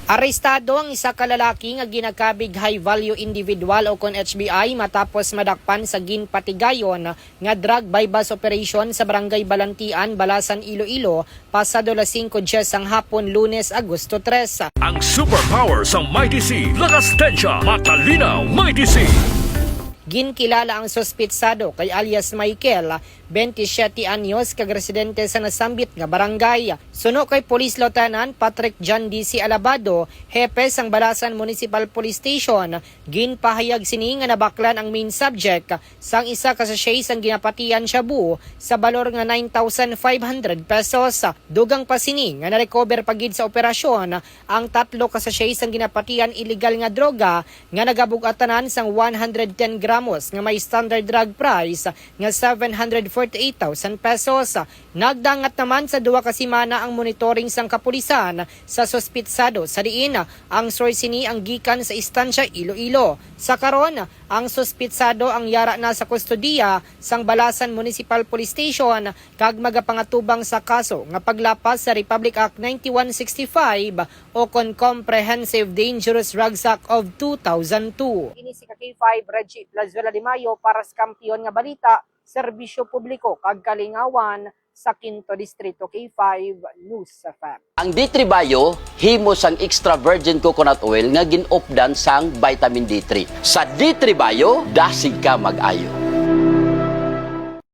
Arestado ang isa ka lalaki nga ginakabig high value individual o kon HBI matapos madakpan sa ginpatigayon nga drug bypass operation sa Barangay Balantian, Balasan, Iloilo pasado las 5:10 ang hapon Lunes, Agosto 3. Ang superpower sa Mighty C, lakas tensya, matalinaw, Mighty C. Ginkilala ang sospitsado kay alias Michael, 27 anyos, kag-residente sa nasambit nga barangay. Suno kay Police Lieutenant Patrick John D.C. Alabado, hepe sang Balasan Municipal Police Station, ginpahayag sini nga nabaklan ang main subject sang isa ka sachet sang ginapatian shabu sa balor nga 9,500 pesos. Dugang pa sini nga na-recover pagid sa operasyon ang 3 ka sachet sang ginapatian illegal nga droga nga nagabug-atanan sang 110 gramos nga may standard drug price nga 748,000 pesos. Nagdangat naman sa 2 ka semana ang monitoring sang kapulisan sa sospitsado sa diin ang source ni ang gikan sa istansya Iloilo. Sa karon, ang sospitsado ang yara na sa kustodiya sang Balasan Municipal Police Station kag magapangatubang sa kaso nga paglapas sa Republic Act 9165 o kon Comprehensive Dangerous Drugs Act of 2002. Ini si K5 Reggie Plazuela de Mayo para sa kampiyon nga balita, serbisyo publiko kag kalingawan sa Quinto Distrito, K5 News FM. Ang D3 Bio, himo sang extra virgin coconut oil nga gin-updan sang vitamin D3. Sa D3 Bio, dasig ka mag-ayo.